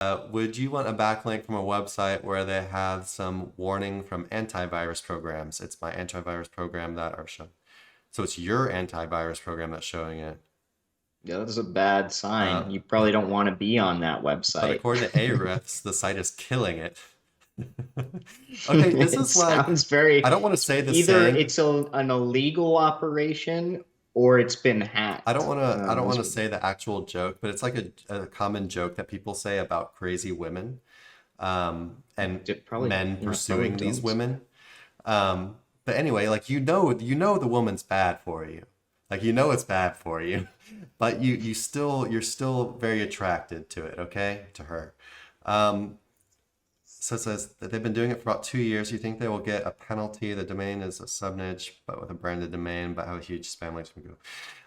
Would you want a backlink from a website where they have some warning from antivirus programs? It's my antivirus program that are shown. So it's your antivirus program that's showing it. Yeah, that's a bad sign. You probably don't want to be on that But website. according to Ahrefs, the site is killing it. Okay, this It is like, sounds very, I don't want to say the either same. it's an illegal operation or it's been hacked. I don't want to say the actual joke, but it's like a common joke that people say about crazy women, and Probably, men yeah, pursuing probably these don't. women. But anyway, like the woman's bad for you, like it's bad for you, but you're still very attracted to it, okay, to her. So it says that they've been doing it for about 2 years. You think they will get a penalty? The domain is a subniche, but with a branded domain. But how huge spam links would go?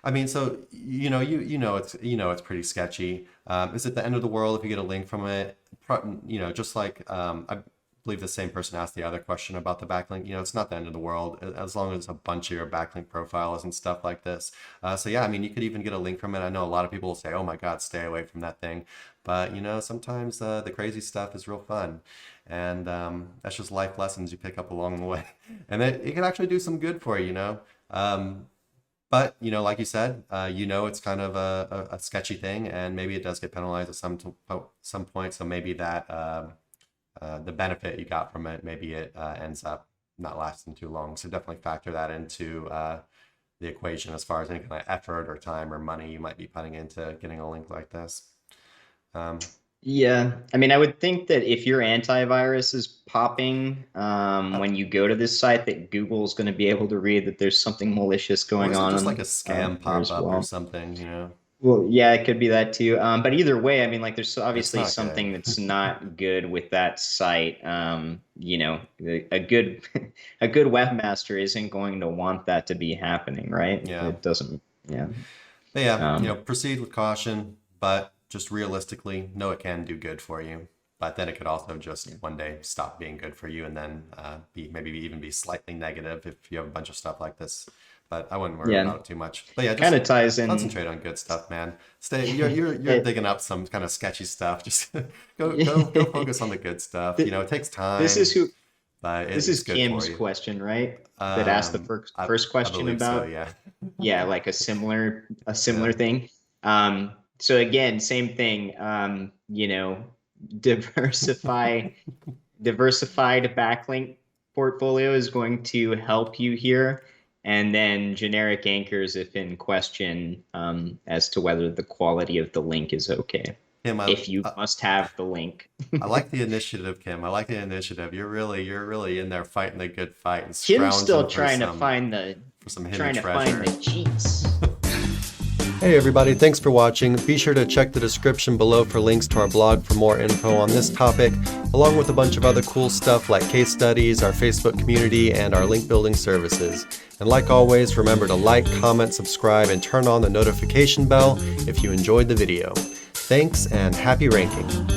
I mean, so it's pretty sketchy. Is it the end of the world if you get a link from it? Just like I believe the same person asked the other question about the backlink. It's not the end of the world as long as a bunch of your backlink profiles and stuff like this. So yeah, I mean, you could even get a link from it. I know a lot of people will say, "Oh my God, stay away from that thing." But sometimes the crazy stuff is real fun, and that's just life lessons you pick up along the way, and it can actually do some good for you, But like you said, it's kind of a sketchy thing, and maybe it does get penalized at some point. So maybe that the benefit you got from it, maybe it ends up not lasting too long. So definitely factor that into the equation as far as any kind of effort or time or money you might be putting into getting a link like this. Yeah, I mean, I would think that if your antivirus is popping when you go to this site, that Google is going to be able to read that there's something malicious Or going is it on. just like a scam there as pop-up or well. something, Well, yeah, it could be that too. But either way, I mean, like, there's It's obviously not something good. that's not good with that site. A good a good webmaster isn't going to want that to be happening, right? Yeah. It doesn't. Yeah. But yeah, Um, proceed with caution, but just realistically, know it can do good for you. But then it could also just one day stop being good for you, and then maybe even be slightly negative if you have a bunch of stuff like this. But I wouldn't worry yeah, about it too much. But yeah, kind just of ties in. concentrate on good stuff, man. You're It, digging up some kind of sketchy stuff. Just go focus on the good stuff. Th- It takes this is time, who but this it's is good for Kim's you. question, right? That asked the first I question believe so. about, Yeah. yeah, like a Yeah. similar thing. So again, same thing. Diversify diversified backlink portfolio is going to help you here. And then generic anchors if in question, as to whether the quality of the link is okay. Kim, If you must have the link. I like the initiative, Kim. I like the initiative. You're really in there fighting the good fight and Kim's still scrounging trying to find the for some hidden trying to treasure. find the cheats. Hey everybody, thanks for watching. Be sure to check the description below for links to our blog for more info on this topic, along with a bunch of other cool stuff like case studies, our Facebook community, and our link building services. And like always, remember to like, comment, subscribe, and turn on the notification bell if you enjoyed the video. Thanks and happy ranking.